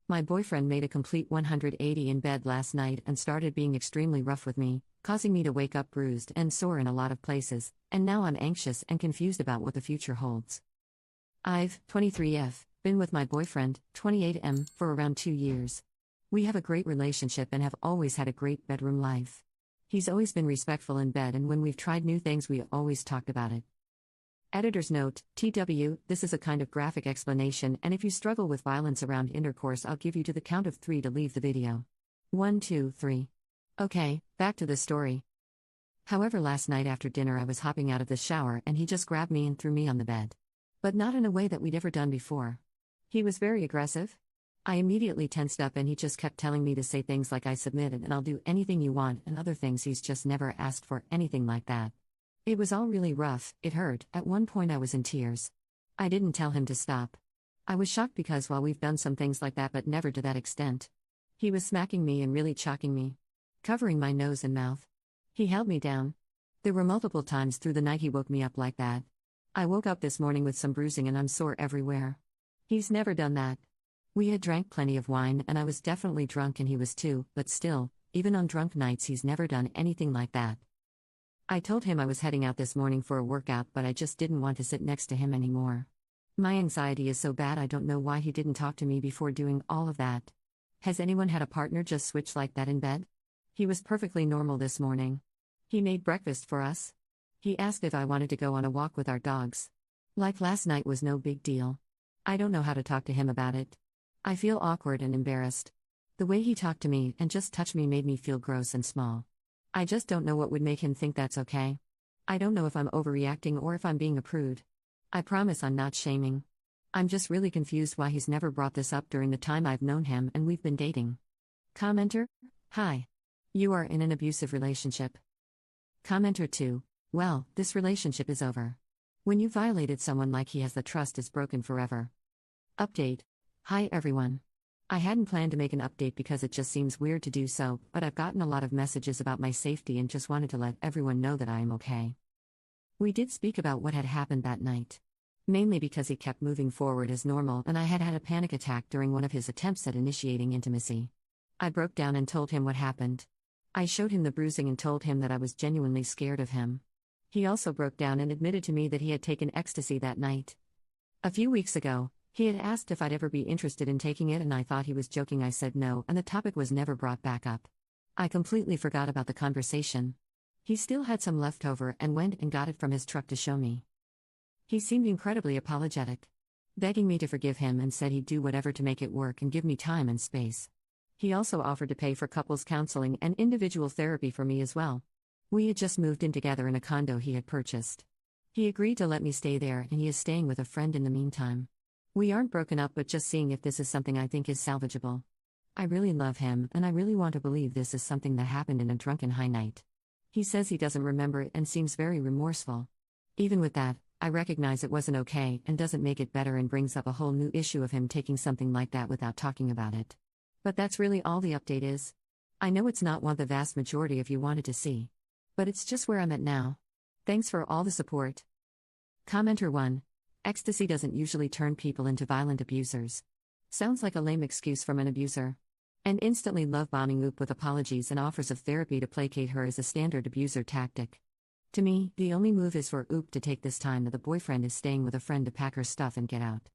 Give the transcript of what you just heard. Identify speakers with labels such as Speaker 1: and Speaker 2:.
Speaker 1: My boyfriend made a complete 180 in bed last night and started being extremely rough with me, causing me to wake up bruised and sore in a lot of places, and now I'm anxious and confused about what the future holds. I've, 23F, been with my boyfriend, 28M, for around 2 years. We have a great relationship and have always had a great bedroom life. He's always been respectful in bed, and when we've tried new things, we always talked about it. Editor's note: TW, this is a kind of graphic explanation, and if you struggle with violence around intercourse, I'll give you to the count of 3 to leave the video. 1, 2, 3. Okay, back to the story. However, last night after dinner, I was hopping out of the shower and he just grabbed me and threw me on the bed. But not in a way that we'd ever done before. He was very aggressive. I immediately tensed up and he just kept telling me to say things like "I submitted and I'll do anything you want," and other things he's just never asked for, anything like that. It was all really rough, it hurt, at one point I was in tears. I didn't tell him to stop. I was shocked because while we've done some things like that, but never to that extent. He was smacking me and really choking me. Covering my nose and mouth. He held me down. There were multiple times through the night he woke me up like that. I woke up this morning with some bruising and I'm sore everywhere. He's never done that. We had drank plenty of wine and I was definitely drunk and he was too, but still, even on drunk nights he's never done anything like that. I told him I was heading out this morning for a workout, but I just didn't want to sit next to him anymore. My anxiety is so bad, I don't know why he didn't talk to me before doing all of that. Has anyone had a partner just switch like that in bed? He was perfectly normal this morning. He made breakfast for us. He asked if I wanted to go on a walk with our dogs. Like last night was no big deal. I don't know how to talk to him about it. I feel awkward and embarrassed. The way he talked to me and just touched me made me feel gross and small. I just don't know what would make him think that's okay. I don't know if I'm overreacting or if I'm being a prude. I promise I'm not shaming. I'm just really confused why he's never brought this up during the time I've known him and we've been dating. Commenter: Hi. You are in an abusive relationship. Commenter 2: Well, this relationship is over. When you violated someone like he has, the trust is broken forever. Update: Hi everyone. I hadn't planned to make an update because it just seems weird to do so, but I've gotten a lot of messages about my safety and just wanted to let everyone know that I am okay. We did speak about what had happened that night. Mainly because he kept moving forward as normal and I had had a panic attack during one of his attempts at initiating intimacy. I broke down and told him what happened. I showed him the bruising and told him that I was genuinely scared of him. He also broke down and admitted to me that he had taken ecstasy that night. A few weeks ago, he had asked if I'd ever be interested in taking it and I thought he was joking. I said no, and the topic was never brought back up. I completely forgot about the conversation. He still had some left over and went and got it from his truck to show me. He seemed incredibly apologetic, begging me to forgive him and said he'd do whatever to make it work and give me time and space. He also offered to pay for couples counseling and individual therapy for me as well. We had just moved in together in a condo he had purchased. He agreed to let me stay there and he is staying with a friend in the meantime. We aren't broken up, but just seeing if this is something I think is salvageable. I really love him and I really want to believe this is something that happened in a drunken high night. He says he doesn't remember it and seems very remorseful. Even with that, I recognize it wasn't okay and doesn't make it better and brings up a whole new issue of him taking something like that without talking about it. But that's really all the update is. I know it's not what the vast majority of you wanted to see. But it's just where I'm at now. Thanks for all the support. Commenter 1: Ecstasy doesn't usually turn people into violent abusers. Sounds like a lame excuse from an abuser. And instantly love-bombing Oop with apologies and offers of therapy to placate her is a standard abuser tactic. To me, the only move is for Oop to take this time that the boyfriend is staying with a friend to pack her stuff and get out.